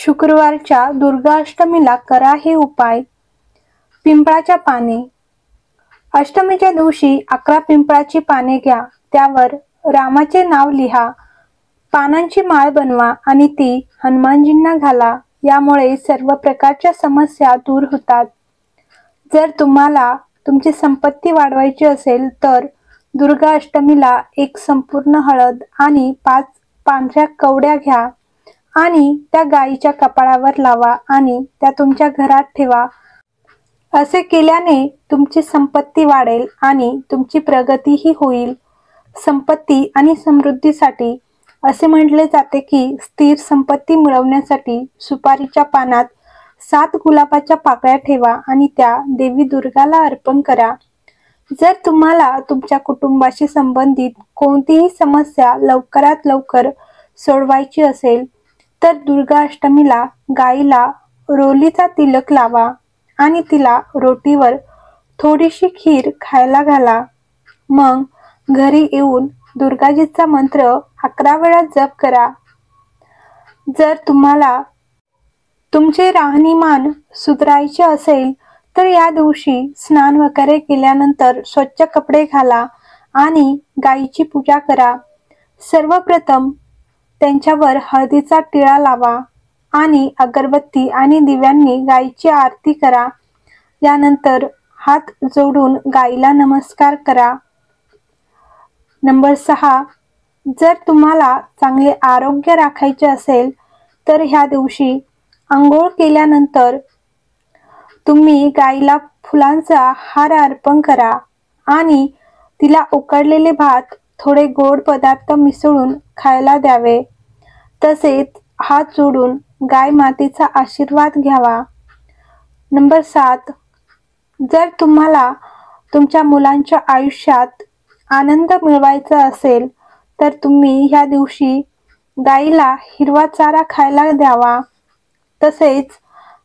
शुक्रवारच्या दुर्गाष्टमीला करा हे उपाय. पिंपळाच्या पाने. अष्टमीच्या दिवशी 11 पिंपळाची पाने घ्या. त्यावर रामाचे नाव लिहा. पानांची माळ बनवा आणि ती हनुमानजींना घाला. यामुळे सर्व प्रकारच्या समस्या दूर होतात. जर तुम्हाला तुमची संपत्ती वाढवायची असेल तर दुर्गा अष्टमीला एक संपूर्ण हळद आणि 5 पांढऱ्या कवड्या घ्या आणि त्या गायीच्या कपाळावर लावा आणि त्या तुमच्या घरात ठेवा. असे केल्याने तुमची संपत्ती वाढेल आणि तुमची प्रगतीही होईल. संपत्ती आणि समृद्धीसाठी असे म्हटले जाते की स्थिर संपत्ती मिळवण्यासाठी सुपारीच्या पानात 7 गुलाबाच्या पाकळ्या ठेवा आणि त्या देवी दुर्गाला अर्पण करा. जर तुम्हाला तुमच्या कुटुंबाशी संबंधित कोणतीही समस्या लवकरात लवकर सोडवायची असेल तर दुर्गा अष्टमीला गायीला रोलीचा तिलक लावा आणि तिला रोटीवर थोडीशी खीर खायला घाला. मग घरी येऊन दुर्गाजीचा मंत्र 11 वेळा जप करा. जर तुम्हाला तुमचे राहणीमान सुधारायचे असेल तर या दिवशी स्नान वगैरे केल्यानंतर स्वच्छ कपडे घाला आणि गायीची पूजा करा. सर्वप्रथम त्यांच्यावर हळदीचा टिळा लावा आणि अगरबत्ती आणि दिव्यांनी गायीची आरती करा. यानंतर हात जोडून गायीला नमस्कार करा. नंबर 6. जर तुम्हाला चांगले आरोग्य राखायचे असेल तर ह्या दिवशी आंघोळ केल्यानंतर तुम्ही गायीला फुलांचा हार अर्पण करा आणि तिला उकडलेले भात, थोडे गोड पदार्थ मिसळून खायला द्यावे. तसेच हात जोडून गाय मातेचा आशीर्वाद घ्यावा. नंबर 7. जर तुम्हाला तुमच्या मुलांच्या आयुष्यात आनंद मिळवायचा असेल तर तुम्ही ह्या दिवशी गायीला हिरवा चारा खायला द्यावा. तसेच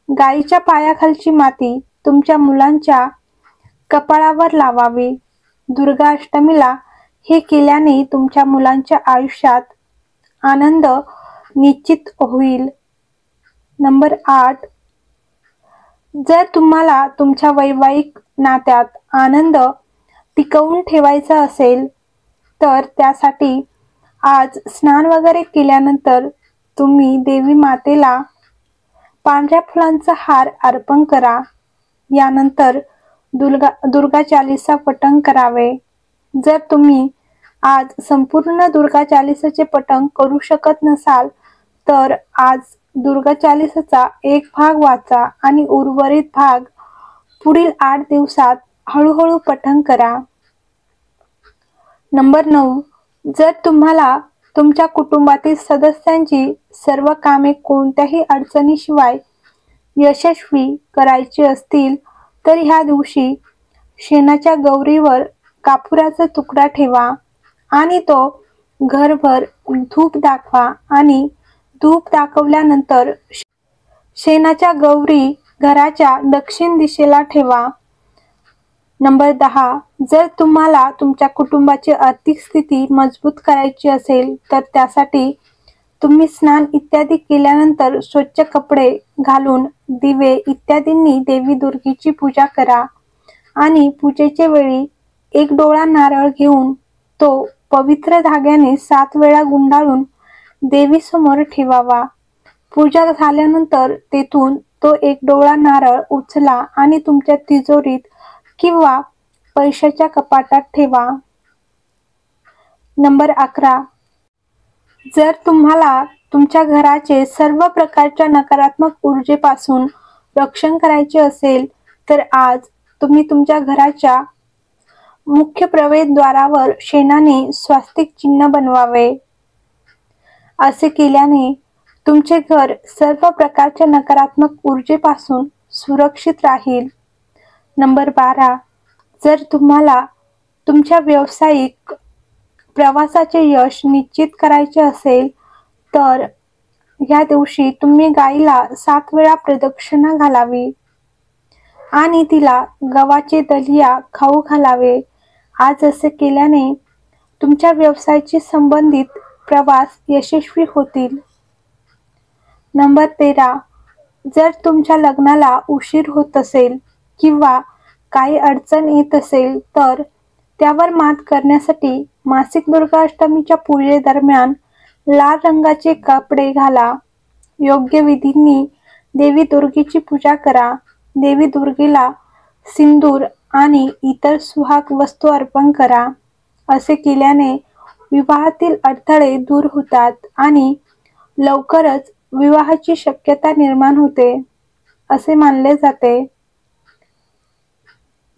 गायीच्या पायाखालची माती तुमच्या मुलांच्या कपाळावर लावावी. दुर्गा अष्टमीला हे केल्याने तुमच्या मुलांच्या आयुष्यात आनंद निश्चित होईल. नंबर 8. जर तुम्हाला तुमच्या वैवाहिक नात्यात आनंद टिकवून ठेवायचा असेल तर त्यासाठी आज स्नान वगैरे केल्यानंतर तुम्ही देवी मातेला पांढऱ्या फुलांचा हार अर्पण करा. यानंतर दुर्गा चालीसा पठण करावे. जर तुम्ही आज संपूर्ण दुर्गा चालीसाचे पठण करू शकत नसाल तर आज दुर्गा चालीसाचा एक भाग वाचा आणि उर्वरित भाग पुढील 8 दिवसात हळूहळू पठण करा. नंबर 9. जर तुम्हाला तुमच्या कुटुंबातील सदस्यांची सर्व कामे कोणत्याही अडचणीशिवाय यशस्वी करायची असतील तर ह्या दिवशी शेणाच्या गौरीवर कापुराचा तुकडा ठेवा आणि तो घरभर धूप दाखवा आणि धूप दाखवल्यानंतर शेणाच्या गौरी घराच्या दक्षिण दिशेला ठेवा. नंबर 10. जर तुम्हाला तुमच्या कुटुंबाची आर्थिक स्थिती मजबूत करायची असेल तर त्यासाठी तुम्ही स्नान इत्यादी केल्यानंतर स्वच्छ कपडे घालून दिवे इत्यादींनी देवी दुर्गेची पूजा करा आणि पूजेच्या वेळी 1 डोळा नारळ घेऊन तो पवित्र धाग्याने 7 वेळा गुंडाळून देवीसमोर ठेवावा. पूजा झाल्यानंतर तेथून तो 1 डोळा नारळ उचला आणि तुमच्या तिजोरीत किंवा पैशाच्या कपाटात ठेवा. नंबर 11. जर तुम्हाला तुमच्या घराचे सर्व प्रकारच्या नकारात्मक ऊर्जेपासून रक्षण करायचे असेल तर आज तुम्ही तुमच्या घराच्या मुख्य प्रवेशद्वारावर शेणाने स्वास्तिक चिन्ह बनवावे. असे केल्याने तुमचे घर सर्व प्रकारच्या नकारात्मक ऊर्जेपासून सुरक्षित राहील. नंबर 12. जर तुम्हाला तुमच्या व्यावसायिक प्रवासाचे यश निश्चित करायचे असेल तर या दिवशी तुम्ही गायीला 7 वेळा प्रदक्षिणा घालावी आणि तिला गव्हाचे दलिया खाऊ घालावे. आज असे केल्याने तुमच्या व्यवसायाशी संबंधित प्रवास यशस्वी होतील. नंबर 13, जर तुमच्या लग्नाला उशीर होत असेल किंवा काही अडचण येत असेल तर त्यावर मात करण्यासाठी मासिक दुर्गाष्टमीच्या पूजेदरम्यान लाल रंगाचे कपडे घाला. योग्य विधींनी देवी दुर्गेची पूजा करा. देवी दुर्गेला सिंदूर आणि इतर सुहाग वस्तू अर्पण करा. असे केल्याने विवाहातील अडथळे दूर होतात आणि लवकरच विवाहाची शक्यता निर्माण होते असे मानले जाते.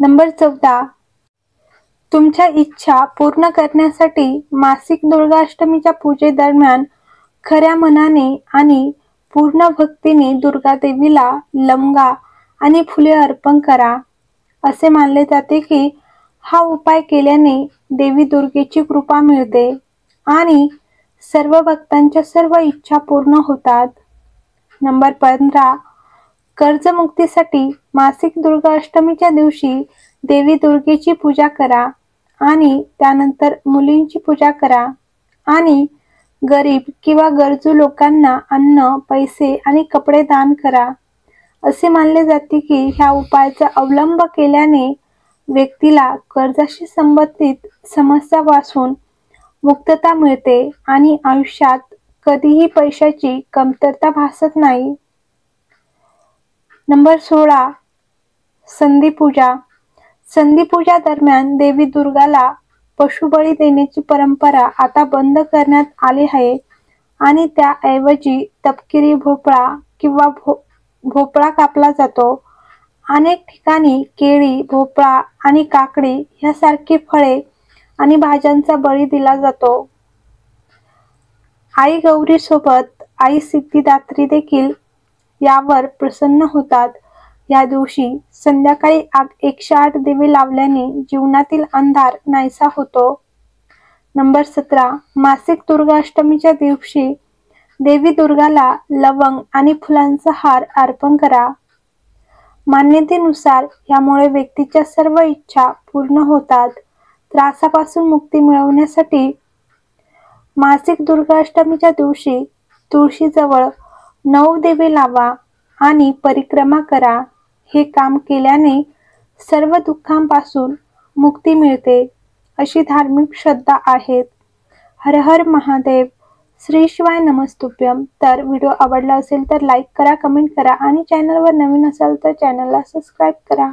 नंबर 14, तुमच्या इच्छा पूर्ण करण्यासाठी मासिक दुर्गाष्टमीच्या पूजेदरम्यान खऱ्या मनाने आणि पूर्ण भक्तीने दुर्गा देवीला लवंगा आणि फुले अर्पण करा. असे मानले जाते की हा उपाय केल्याने देवी दुर्गेची कृपा मिळते आणि सर्व भक्तांच्या सर्व इच्छा पूर्ण होतात. नंबर 15, कर्जमुक्तीसाठी मासिक दुर्गाष्टमीच्या दिवशी देवी दुर्गेची पूजा करा आणि त्यानंतर मुलींची पूजा करा आणि गरीब किंवा गरजू लोकांना अन्न, पैसे आणि कपडे दान करा. असे मानले जाते की ह्या उपायाचा अवलंब केल्याने व्यक्तीला कर्जाशी संबंधित समस्यांपासून मुक्तता मिळते आणि आयुष्यात कधीही पैशाची कमतरता भासत नाही. नंबर 16, संधीपूजा. संधीपूजा दरम्यान देवी दुर्गाला पशुबळी देण्याची परंपरा आता बंद करण्यात आली आहे आणि त्याऐवजी तपकिरी भोपळा किंवा भोपळा कापला जातो. अनेक ठिकाणी केळी, भोपळा आणि काकडी यासारखी फळे आणि भाज्यांचा बळी दिला जातो. आई गौरी सोबत आई सिद्धिदात्री देखील यावर प्रसन्न होतात. या दिवशी संध्याकाळी 108 दिवे लावल्याने जीवनातील अंधार नाहीसा होतो. नंबर 17, मासिक दुर्गाष्टमीच्या दिवशी देवी दुर्गाला लवंग आणि फुलांचा हार अर्पण करा. मान्यतेनुसार यामुळे व्यक्तीच्या सर्व इच्छा पूर्ण होतात. त्रासापासून मुक्ती मिळवण्यासाठी मासिक दुर्गाष्टमीच्या दिवशी तुळशीजवळ 9 दिवे लावा आणि परिक्रमा करा. हे काम केल्याने सर्व दुःखांपासून मुक्ती मिळते अशी धार्मिक श्रद्धा आहेत. हर हर महादेव. श्री शिवाय नमस्तुभ्यम. तर व्हिडिओ आवडला असेल तर लाईक करा, कमेंट करा आणि चॅनलवर नवीन असाल तर चॅनलला सबस्क्राईब करा.